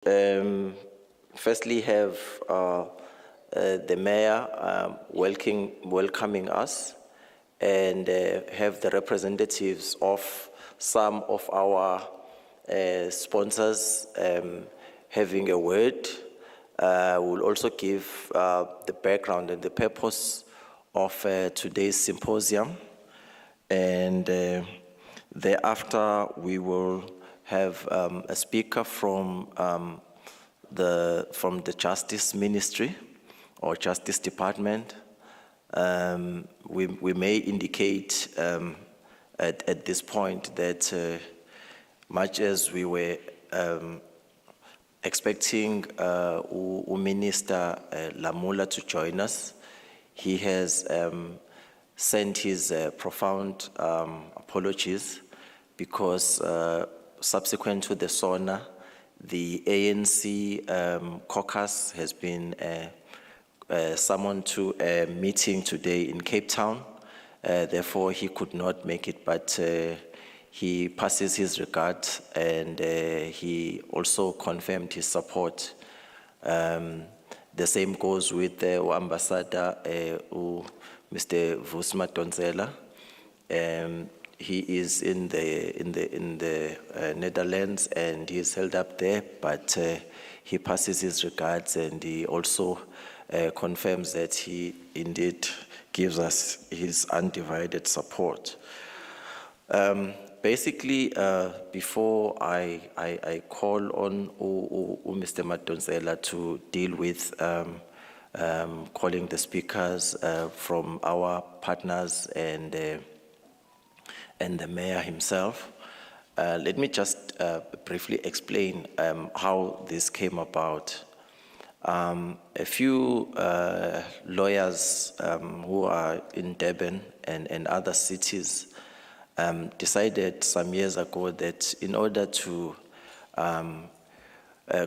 Firstly, have the mayor welcoming us, and have the representatives of some of our sponsors having a word. We'll also give the background and the purpose of today's symposium, and thereafter we will have a speaker from the Justice Ministry or Justice Department. We may indicate at this point that much as we were expecting Minister Lamula to join us, he has sent his profound apologies because subsequent to the SONA, the ANC caucus has been summoned to a meeting today in Cape Town. Therefore, he could not make it, but he passes his regards, and he also confirmed his support. The same goes with the Ambassador, Mr. Vusma Tonzela. He is in the Netherlands, and he is held up there, but he passes his regards, and he also confirms that he indeed gives us his undivided support. Basically, before I call on Mr. Madonsela to deal with calling the speakers from our partners and the mayor himself, let me just briefly explain how this came about. A few lawyers who are in Durban and other cities decided some years ago that in order to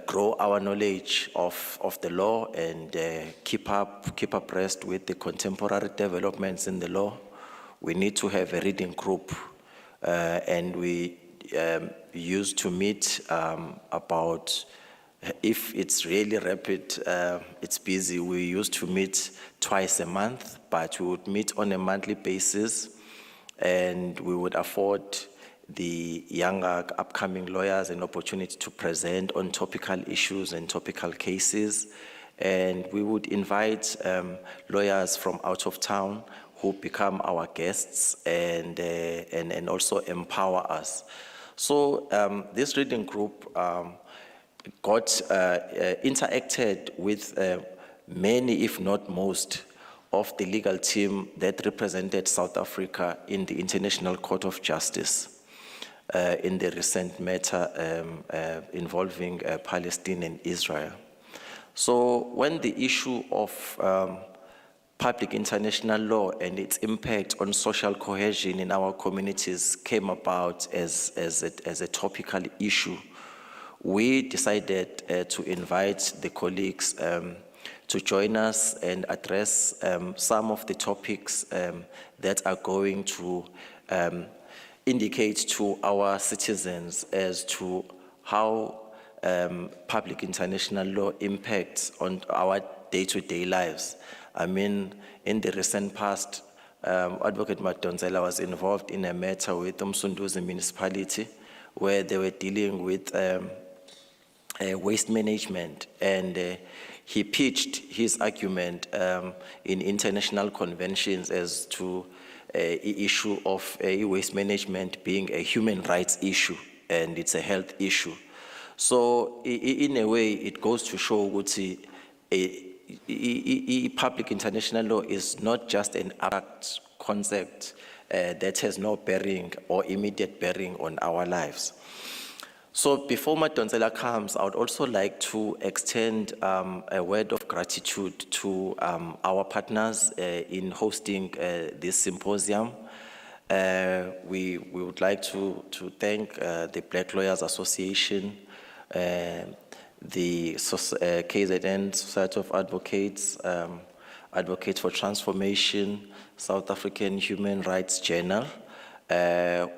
grow our knowledge of the law and keep abreast with the contemporary developments in the law, we need to have a reading group, and we used to meet about, if it's really rapid, it's busy, we used to meet twice a month, but we would meet on a monthly basis, and we would afford the younger upcoming lawyers an opportunity to present on topical issues and topical cases. And we would invite lawyers from out of town who become our guests and also empower us. So this reading group interacted with many, if not most, of the legal team that represented South Africa in the International Court of Justice in the recent matter involving Palestine and Israel. So when the issue of public international law and its impact on social cohesion in our communities came about as a topical issue, we decided to invite the colleagues to join us and address some of the topics that are going to indicate to our citizens as to how public international law impacts on our day-to-day lives. I mean, in the recent past, Advocate Madonsela was involved in a matter with Umsunduzi municipality where they were dealing with waste management, and he pitched his argument in international conventions as to the issue of waste management being a human rights issue and it's a health issue. So in a way, it goes to show what public international law is not just an abstract concept that has no bearing or immediate bearing on our lives. So before Madonsela comes, I would also like to extend a word of gratitude to our partners in hosting this symposium. We would like to thank the Black Lawyers Association, the KZN Society of Advocates, Advocates for Transformation, South African Human Rights Journal,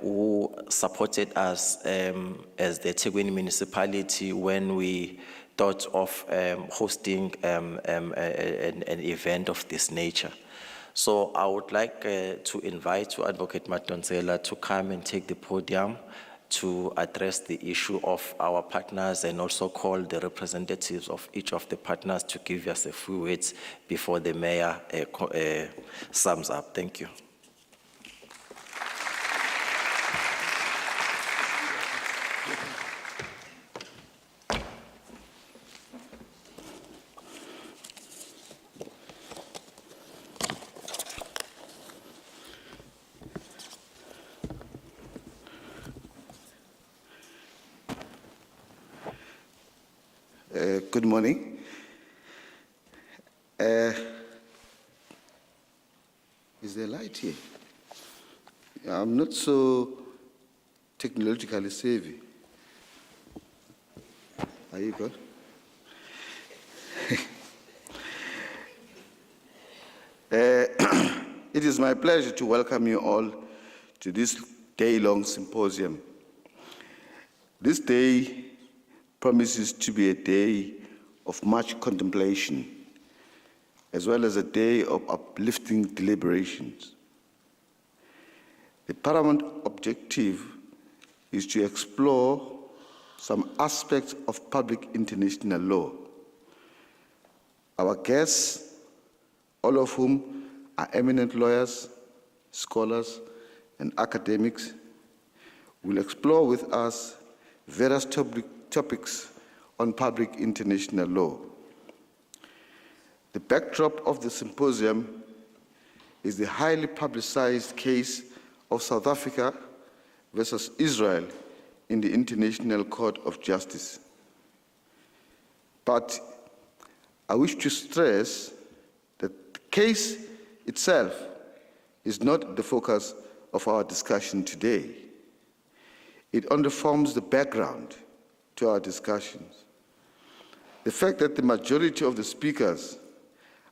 who supported us as the Tegwini municipality when we thought of hosting an event of this nature. So I would like to invite Advocate Madonsela to come and take the podium to address the issue of our partners and also call the representatives of each of the partners to give us a few words before the mayor sums up. Thank you. Good morning. Is there light here? I'm not so technologically savvy. Are you good? It is my pleasure to welcome you all to this day-long symposium. This day promises to be a day of much contemplation, as well as a day of uplifting deliberations. The paramount objective is to explore some aspects of public international law. Our guests, all of whom are eminent lawyers, scholars, and academics, will explore with us various topics on public international law. The backdrop of the symposium is the highly publicized case of South Africa versus Israel in the International Court of Justice. But I wish to stress that the case itself is not the focus of our discussion today. It only forms the background to our discussions. The fact that the majority of the speakers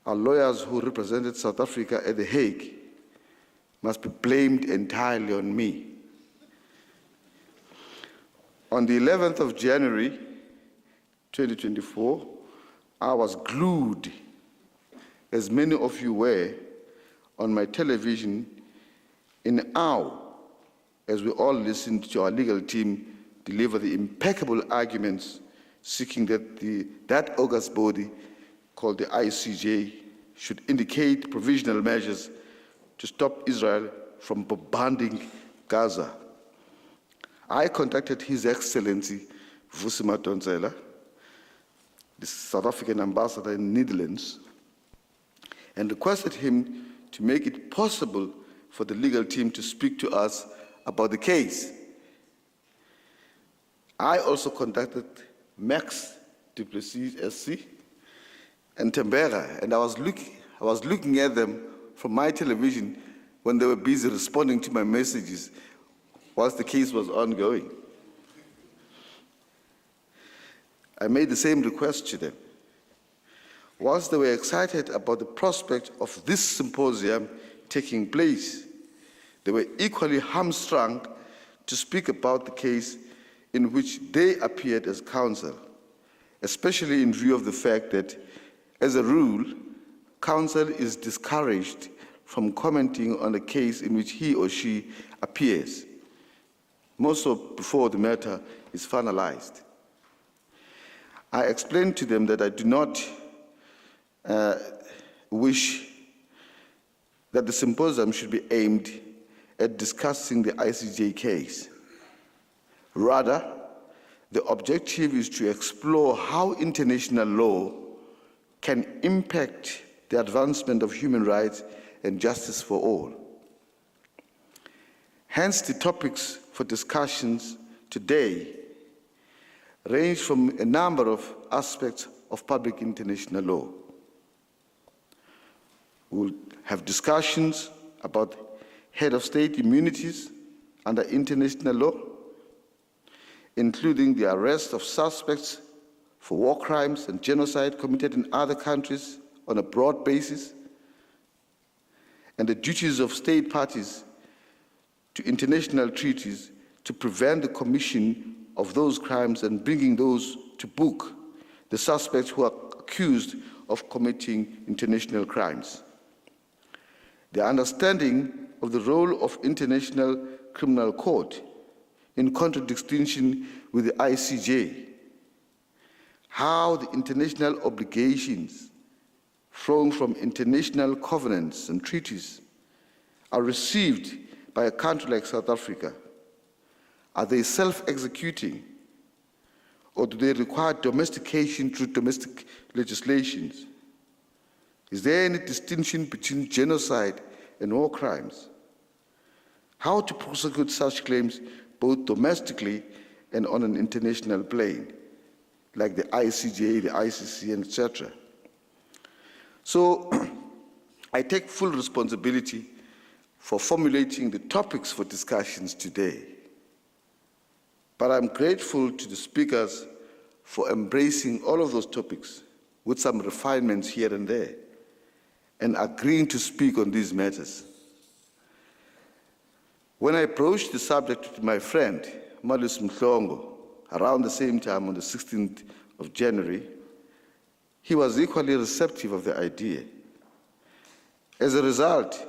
are lawyers who represented South Africa at The Hague must be blamed entirely on me. On the 11th of January, 2024, I was glued, as many of you were, on my television in awe as we all listened to our legal team deliver the impeccable arguments seeking that that august body called the ICJ should indicate provisional measures to stop Israel from bombarding Gaza. I contacted His Excellency Vusi Madonsela, the South African ambassador in the Netherlands, and requested him to make it possible for the legal team to speak to us about the case. I also contacted Max du Plessis SC and Tambera, and I was looking at them from my television when they were busy responding to my messages whilst the case was ongoing. I made the same request to them. Whilst they were excited about the prospect of this symposium taking place, they were equally hamstrung to speak about the case in which they appeared as counsel, especially in view of the fact that, as a rule, counsel is discouraged from commenting on a case in which he or she appears, more so before the matter is finalized. I explained to them that I do not wish that the symposium should be aimed at discussing the ICJ case. Rather, the objective is to explore how international law can impact the advancement of human rights and justice for all. Hence, the topics for discussions today range from a number of aspects of public international law. We'll have discussions about head of state immunities under international law, including the arrest of suspects for war crimes and genocide committed in other countries on a broad basis, and the duties of state parties to international treaties to prevent the commission of those crimes and bringing those to book, the suspects who are accused of committing international crimes. The understanding of the role of International Criminal Court in contradistinction with the ICJ, how the international obligations flowing from international covenants and treaties are received by a country like South Africa. Are they self-executing, or do they require domestication through domestic legislations? Is there any distinction between genocide and war crimes? How to prosecute such claims both domestically and on an international plane, like the ICJ, the ICC, and etc. So I take full responsibility for formulating the topics for discussions today. But I'm grateful to the speakers for embracing all of those topics with some refinements here and there and agreeing to speak on these matters. When I broached the subject with my friend, Malus Mhlongo, around the same time on the 16th of January, he was equally receptive of the idea. As a result,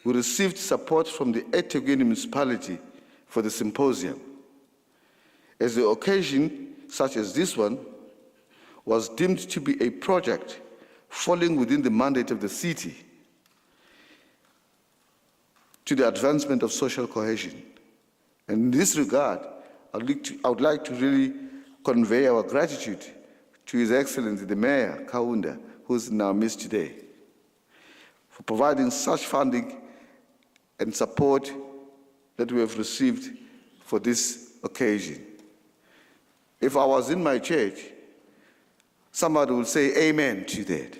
we received support from the eThekwini municipality for the symposium. As the occasion, such as this one, was deemed to be a project falling within the mandate of the city to the advancement of social cohesion. And in this regard, I would like to really convey our gratitude to His Excellency, the Mayor, Kaunda, who's in our midst today, for providing such funding and support that we have received for this occasion. If I was in my church, somebody would say amen to that.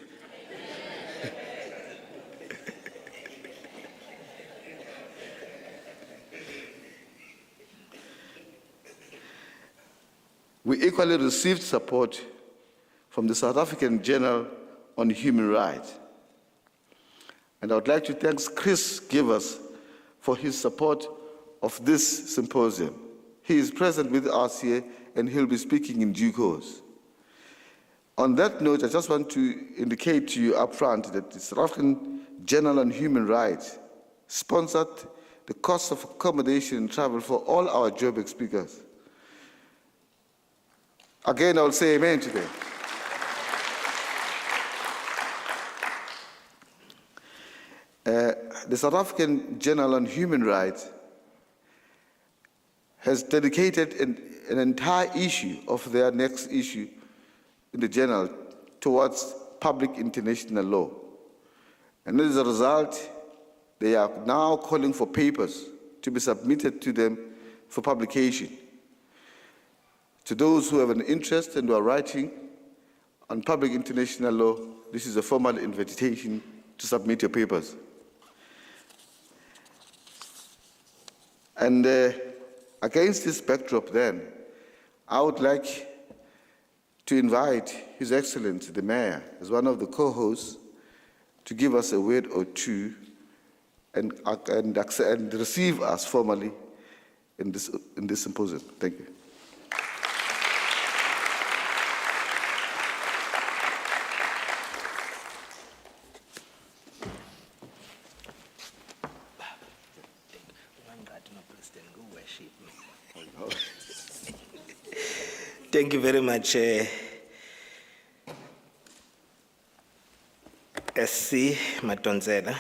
We equally received support from the South African Journal on Human Rights. And I would like to thank Chris Givers for his support of this symposium. He is present with us here and he'll be speaking in due course. On that note, I just want to indicate to you up front that the South African Journal on Human Rights sponsored the cost of accommodation and travel for all our Joburg speakers. Again, I will say amen to that. The South African Journal on Human Rights has dedicated an entire issue of their next issue in the journal towards public international law. And as a result, they are now calling for papers to be submitted to them for publication. To those who have an interest and who are writing on public international law, this is a formal invitation to submit your papers. And against this backdrop then, I would like to invite His Excellency, the Mayor, as one of the co-hosts, to give us a word or two and receive us formally in this symposium. Thank you. Thank you very much, SC Matonzela.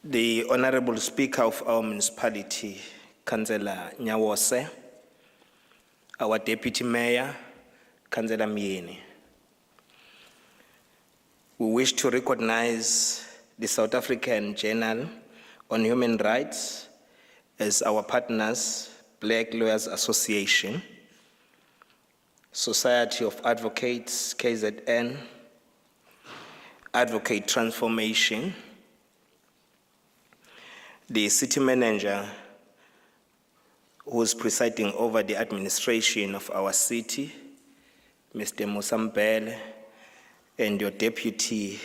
The Honorable Speaker of our municipality, Councillor Nyawose, our Deputy Mayor, Councillor Myeni. We wish to recognize the South African Journal on Human Rights as our partners, Black Lawyers Association, Society of Advocates, KZN, Advocate Transformation, the City Manager who is presiding over the administration of our city, Mr. Musambele, and your Deputy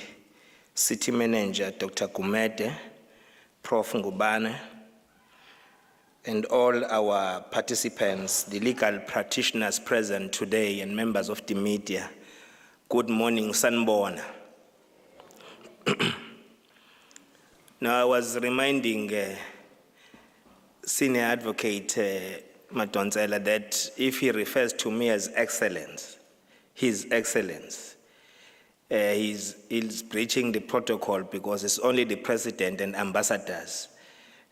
City Manager Dr. Gumede, Prof. Ngubane, and all our participants, the legal practitioners present today and members of the media. Good morning, Sanborn. Now, I was reminding Senior Advocate Madonsela that if he refers to me as Excellence, His Excellence, he's breaching the protocol because it's only the President and ambassadors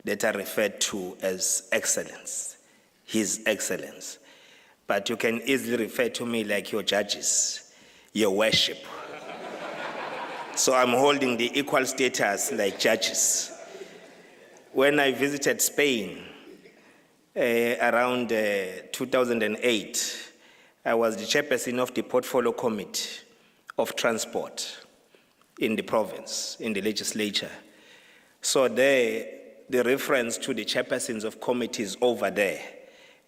that are referred to as Excellence, His Excellence. But you can easily refer to me like your judges, your worship. So I'm holding the equal status like judges. When I visited Spain around 2008, I was the chairperson of the Portfolio Committee of Transport in the province, in the legislature. So there, the reference to the chairpersons of committees over there,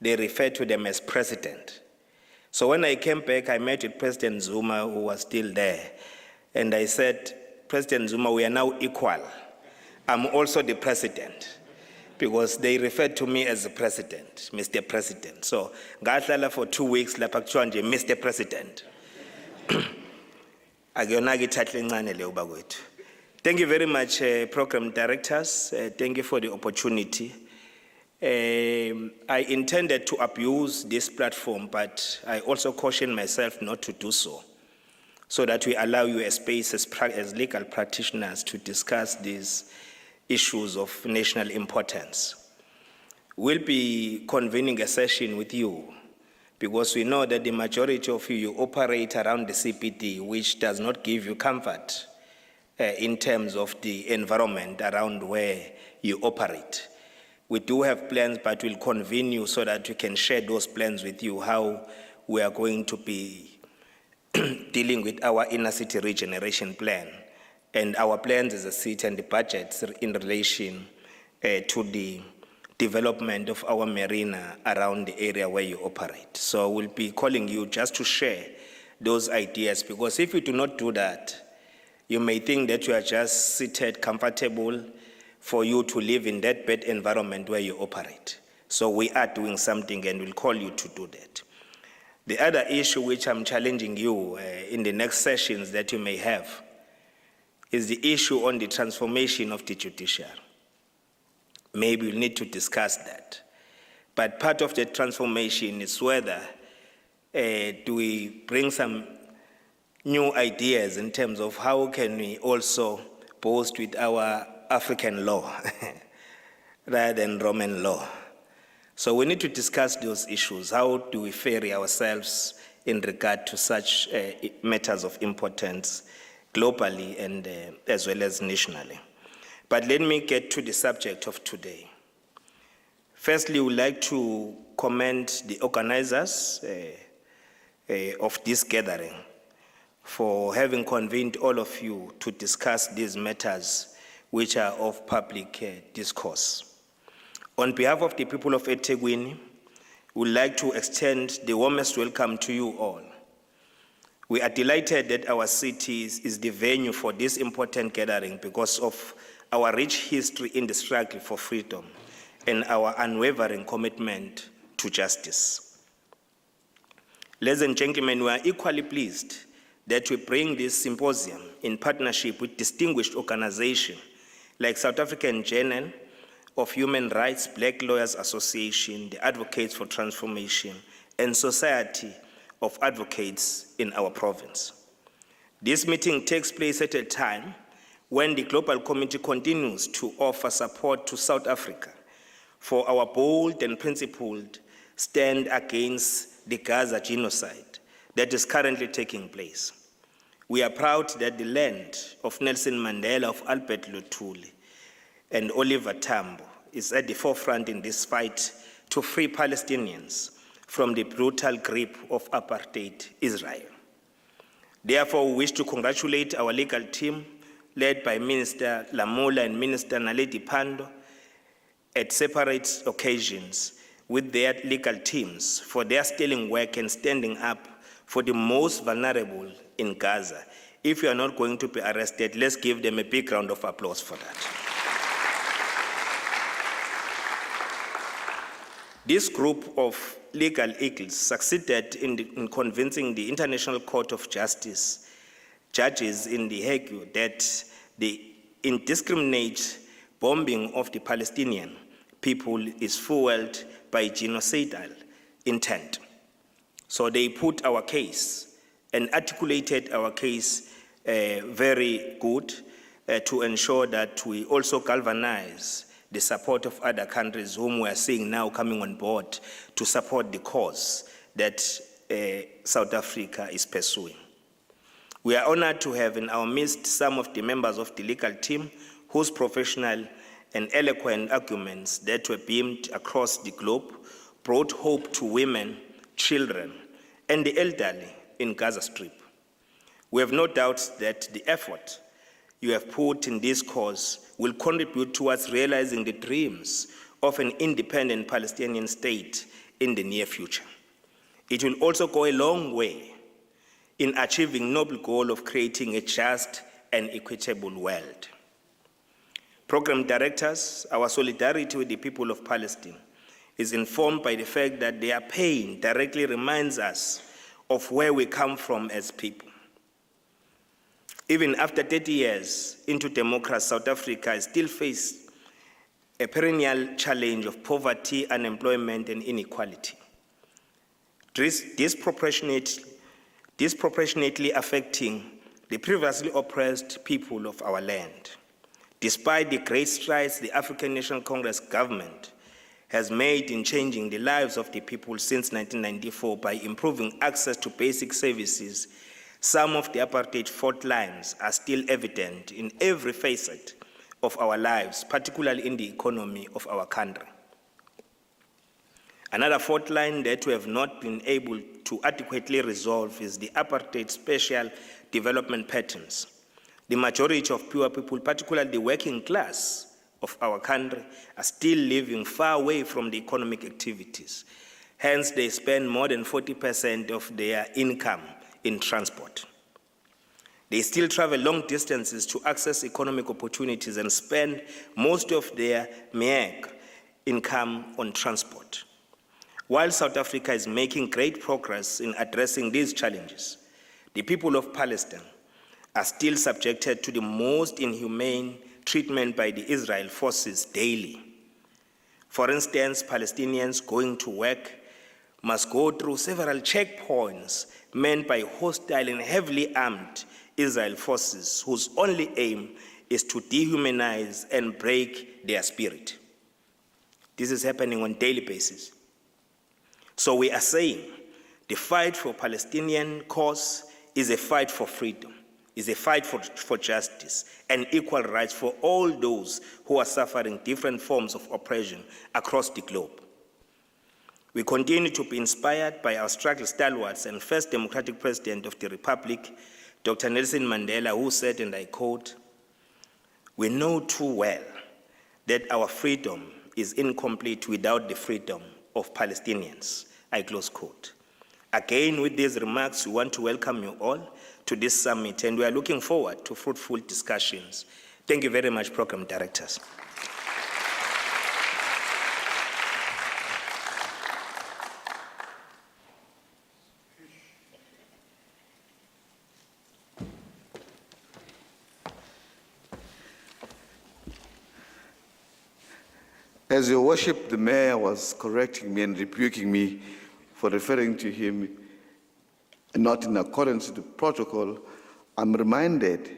they refer to them as president. So when I came back, I met with President Zuma, who was still there, and I said, President Zuma, we are now equal. I'm also the president, because they referred to me as the president, Mr. President. So, ngahlala for 2 weeks, lapha kuthiwa nje Mr. President. Akuyona-ke ithathile encane leyo bakwethu. Thank you very much, program directors. Thank you for the opportunity. I intended to abuse this platform, but I also caution myself not to do so that we allow you a space as legal practitioners to discuss these issues of national importance. We'll be convening a session with you because we know that the majority of you operate around the CPD, which does not give you comfort in terms of the environment around where you operate. We do have plans, but we'll convene you so that we can share those plans with you, how we are going to be dealing with our inner city regeneration plan and our plans as a city and the budgets in relation to the development of our marina around the area where you operate. So we'll be calling you just to share those ideas, because if you do not do that, you may think that you are just seated comfortable for you to live in that bad environment where you operate. So we are doing something and we'll call you to do that. The other issue which I'm challenging you in the next sessions that you may have is the issue on the transformation of the judiciary. Maybe we'll need to discuss that. But part of the transformation is whether do we bring some new ideas in terms of how can we also boast with our African law rather than Roman law. So we need to discuss those issues. How do we ferry ourselves in regard to such matters of importance globally and as well as nationally? But let me get to the subject of today. Firstly, we would like to commend the organizers of this gathering for having convened all of you to discuss these matters which are of public discourse. On behalf of the people of eThekwini, we would like to extend the warmest welcome to you all. We are delighted that our city is the venue for this important gathering because of our rich history in the struggle for freedom and our unwavering commitment to justice. Ladies and gentlemen, we are equally pleased that we bring this symposium in partnership with distinguished organizations like South African Journal of Human Rights, Black Lawyers Association, the Advocates for Transformation, and Society of Advocates in our province. This meeting takes place at a time when the Global Committee continues to offer support to South Africa for our bold and principled stand against the Gaza genocide that is currently taking place. We are proud that the land of Nelson Mandela, of Albert Luthuli, and Oliver Tambo is at the forefront in this fight to free Palestinians from the brutal grip of apartheid Israel. Therefore, we wish to congratulate our legal team led by Minister Lamola and Minister Naledi Pandor at separate occasions with their legal teams for their sterling work and standing up for the most vulnerable in Gaza If you are not going to be arrested, let's give them a big round of applause for that. This group of legal eagles succeeded in convincing the International Court of Justice judges in The Hague that the indiscriminate bombing of the Palestinian people is fueled by genocidal intent. So they put our case and articulated our case very good to ensure that we also galvanize the support of other countries whom we are seeing now coming on board to support the cause that South Africa is pursuing. We are honored to have in our midst some of the members of the legal team whose professional and eloquent arguments that were beamed across the globe brought hope to women, children, and the elderly in Gaza Strip. We have no doubt that the effort you have put in this cause will contribute towards realizing the dreams of an independent Palestinian state in the near future. It will also go a long way in achieving the noble goal of creating a just and equitable world. Program directors, our solidarity with the people of Palestine is informed by the fact that their pain directly reminds us of where we come from as people. Even after 30 years into democracy, South Africa still faces a perennial challenge of poverty, unemployment, and inequality, disproportionately affecting the previously oppressed people of our land. Despite the great strides the African National Congress government has made in changing the lives of the people since 1994 by improving access to basic services, some of the apartheid fault lines are still evident in every facet of our lives, particularly in the economy of our country. Another fault line that we have not been able to adequately resolve is the apartheid special development patterns. The majority of poor people, particularly the working class of our country, are still living far away from the economic activities. Hence, they spend more than 40% of their income in transport. They still travel long distances to access economic opportunities and spend most of their MEAG income on transport. While South Africa is making great progress in addressing these challenges, the people of Palestine are still subjected to the most inhumane treatment by the Israel forces daily. For instance, Palestinians going to work must go through several checkpoints manned by hostile and heavily armed Israel forces whose only aim is to dehumanize and break their spirit. This is happening on a daily basis. So we are saying the fight for Palestinian cause is a fight for freedom, is a fight for justice and equal rights for all those who are suffering different forms of oppression across the globe. We continue to be inspired by our struggle stalwarts and first democratic president of the Republic, Dr. Nelson Mandela, who said, and I quote, "We know too well that our freedom is incomplete without the freedom of Palestinians," I close quote. Again, with these remarks, we want to welcome you all to this summit, and we are looking forward to fruitful discussions. Thank you very much, program directors. As Your Worship, the Mayor was correcting me and rebuking me for referring to him not in accordance with the protocol, I'm reminded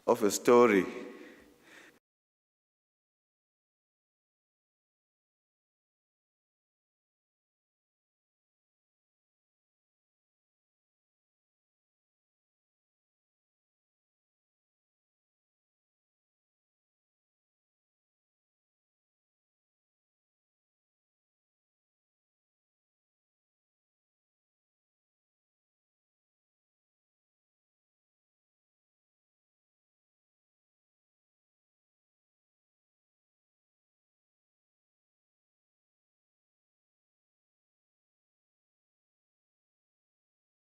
of a story